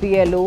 BLO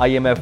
IMF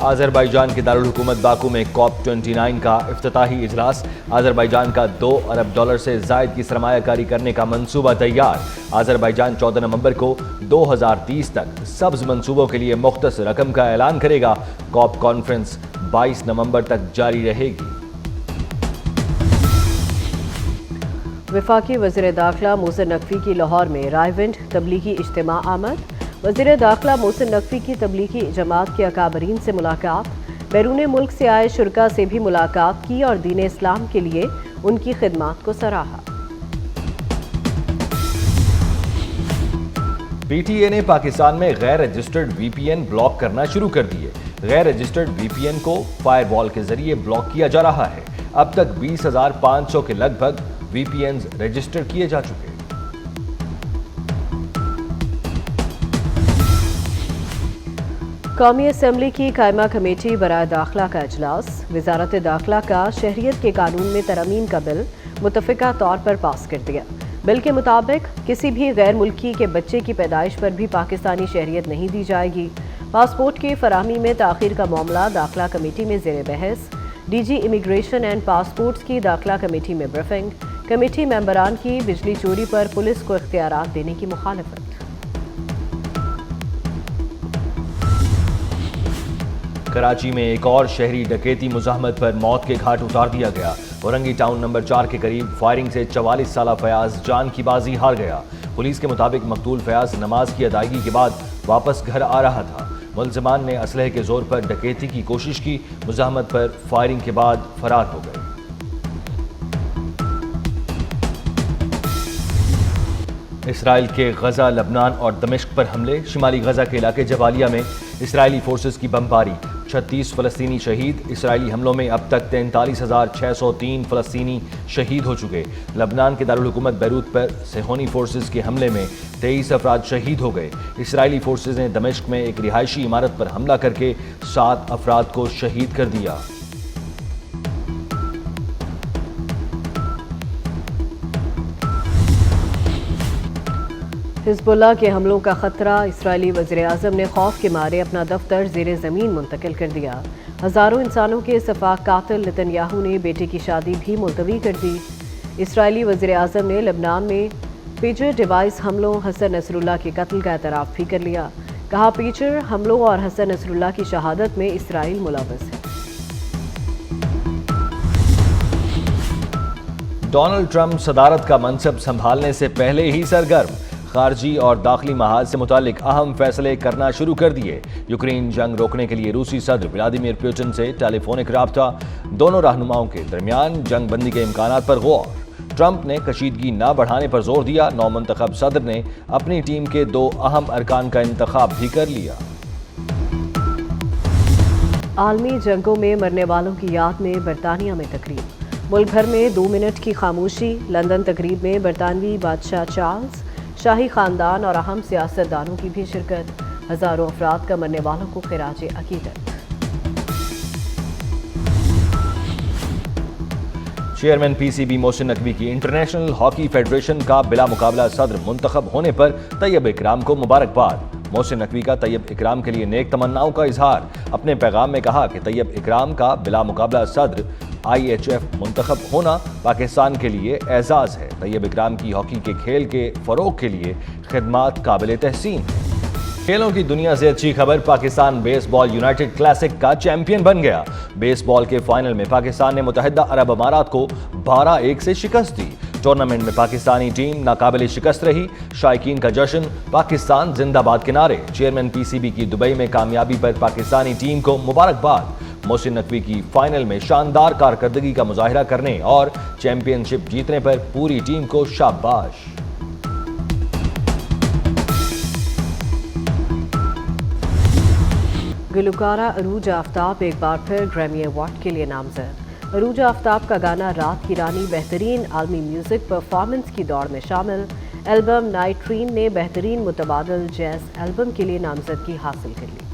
Azerbaijan کے دارالحکومت Baku میں COP29 کا افتتاحی اجلاس۔ آذربائیجان کا $2 ارب سے زائد کی سرمایہ کاری کرنے کا منصوبہ تیار۔ آذربائیجان 14 نومبر کو 2030 تک سبز منصوبوں کے لیے مختص رقم کا اعلان کرے گا۔ COP کانفرنس 22 نومبر تک جاری رہے گی۔ وفاقی وزیر داخلہ محسن نقوی کی لاہور میں رائے ونڈ تبلیغی اجتماع آمد۔ وزیر داخلہ محسن نقوی کی تبلیغی جماعت کے اکابرین سے ملاقات، بیرون ملک سے آئے شرکاء سے بھی ملاقات کی اور دین اسلام کے لیے ان کی خدمات کو سراہا۔ پی ٹی اے نے پاکستان میں غیر رجسٹرڈ وی پی این بلاک کرنا شروع کر دیے۔ غیر رجسٹرڈ وی پی این کو فائر وال کے ذریعے بلاک کیا جا رہا ہے۔ اب تک 20,500 کے لگ بھگ وی پی اینز رجسٹر کیے جا چکے۔ قومی اسمبلی کی قائمہ کمیٹی برائے داخلہ کا اجلاس۔ وزارت داخلہ کا شہریت کے قانون میں ترمیم کا بل متفقہ طور پر پاس کر دیا۔ بل کے مطابق کسی بھی غیر ملکی کے بچے کی پیدائش پر بھی پاکستانی شہریت نہیں دی جائے گی۔ پاسپورٹ کی فراہمی میں تاخیر کا معاملہ داخلہ کمیٹی میں زیر بحث۔ D G immigration and passports کی داخلہ کمیٹی میں بریفنگ۔ کمیٹی ممبران کی بجلی چوری پر پولیس کو اختیارات دینے کی مخالفت۔ کراچی میں ایک اور شہری ڈکیتی مزاحمت پر موت کے گھاٹ اتار دیا گیا۔ اورنگی ٹاؤن نمبر 4 کے قریب فائرنگ سے 44 سالہ فیاض جان کی بازی ہار گیا۔ پولیس کے مطابق مقتول فیاض نماز کی ادائیگی کے بعد واپس گھر آ رہا تھا۔ ملزمان نے اسلحے کے زور پر ڈکیتی کی کوشش کی، مزاحمت پر فائرنگ کے بعد فرار ہو گئے۔ اسرائیل کے غزہ، لبنان اور دمشق پر حملے۔ شمالی غزہ کے علاقے جبالیہ میں اسرائیلی فورسز کی بمباری، 36 فلسطینی شہید۔ اسرائیلی حملوں میں اب تک 43,603 فلسطینی شہید ہو چکے۔ لبنان کے دارالحکومت بیروت پر صہیونی فورسز کے حملے میں 23 افراد شہید ہو گئے۔ اسرائیلی فورسز نے دمشق میں ایک رہائشی عمارت پر حملہ کر کے 7 افراد کو شہید کر دیا۔ حزب اللہ کے حملوں کا خطرہ۔ اسرائیلی وزیر اعظم نے خوف کے مارے اپنا دفتر زیر زمین منتقل کر دیا۔ ہزاروں انسانوں کے سفاک قاتل نتنیاہو نے بیٹے کی شادی بھی ملتوی کر دی۔ اسرائیلی وزیر اعظم نے لبنان میں پیجر ڈیوائس حملوں، حسن نصر اللہ کے قتل کا اعتراف بھی کر لیا۔ کہا پیجر حملوں اور حسن نصر اللہ کی شہادت میں اسرائیل ملوث ہے۔ ڈونلڈ ٹرمپ صدارت کا منصب سنبھالنے سے پہلے ہی سرگرم، خارجی اور داخلی محاذ سے متعلق اہم فیصلے کرنا شروع کر دیے۔ یوکرین جنگ روکنے کے لیے روسی صدر ولادیمیر پوٹن سے ٹیلی فونک رابطہ، دونوں رہنماؤں کے درمیان جنگ بندی کے امکانات پر غور۔ ٹرمپ نے کشیدگی نہ بڑھانے پر زور دیا۔ نو منتخب صدر نے اپنی ٹیم کے 2 اہم ارکان کا انتخاب بھی کر لیا۔ عالمی جنگوں میں مرنے والوں کی یاد میں برطانیہ میں تقریب۔ ملک بھر میں 2 منٹ کی خاموشی۔ لندن تقریب میں برطانوی بادشاہ چارلز، شاہی خاندان اور اہم سیاستدانوں کی بھی شرکت۔ ہزاروں افراد کا مرنے والوں کو خراج عقیدت۔ Chairman P C B Mohsin Naqvi کی انٹرنیشنل ہاکی فیڈریشن کا بلا مقابلہ صدر منتخب ہونے پر طیب اکرام کو مبارکباد۔ محسن نقوی کا طیب اکرام کے لیے نیک تمناؤں کا اظہار۔ اپنے پیغام میں کہا کہ طیب اکرام کا بلا مقابلہ صدر IHF منتخب ہونا پاکستان کے لیے اعزاز ہے۔ طیب اکرام کی ہاکی کے کھیل کے فروغ کے لیے خدمات قابل تحسین ہیں۔ کھیلوں کی دنیا سے اچھی خبر، پاکستان بیس بال یونائیٹڈ کلاسک کا چیمپئن بن گیا۔ بیس بال کے فائنل میں پاکستان نے متحدہ عرب امارات کو 12-1 سے شکست دی۔ ٹورنامنٹ میں پاکستانی ٹیم ناقابل شکست رہی۔ شائقین کا جشن، پاکستان زندہ باد کے نعرے۔ چیئرمین پی سی بی کی دبئی میں کامیابی پر پاکستانی ٹیم کو مبارکباد۔ محسن نقوی کی فائنل میں شاندار کارکردگی کا مظاہرہ کرنے اور چیمپئن شپ جیتنے پر پوری ٹیم کو شاباش۔ گلوکارہ عروج آفتاب ایک بار پھر گریمی ایوارڈ کے لیے نامزد۔ عروج آفتاب کا گانا رات کی رانی بہترین عالمی میوزک پرفارمنس کی دوڑ میں شامل۔ البم نائٹ ٹرین نے بہترین متبادل جیز البم کے لیے نامزدگی حاصل کر لی۔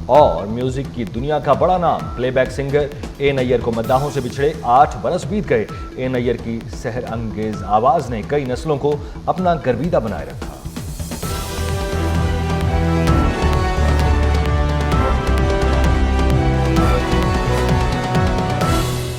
اور میوزک کی دنیا کا بڑا نام پلے بیک سنگر اے نیئر کو مداحوں سے بچھڑے 8 برس بیت گئے۔ اے نیئر کی سحر انگیز آواز نے کئی نسلوں کو اپنا گرویدہ بنائے رکھا۔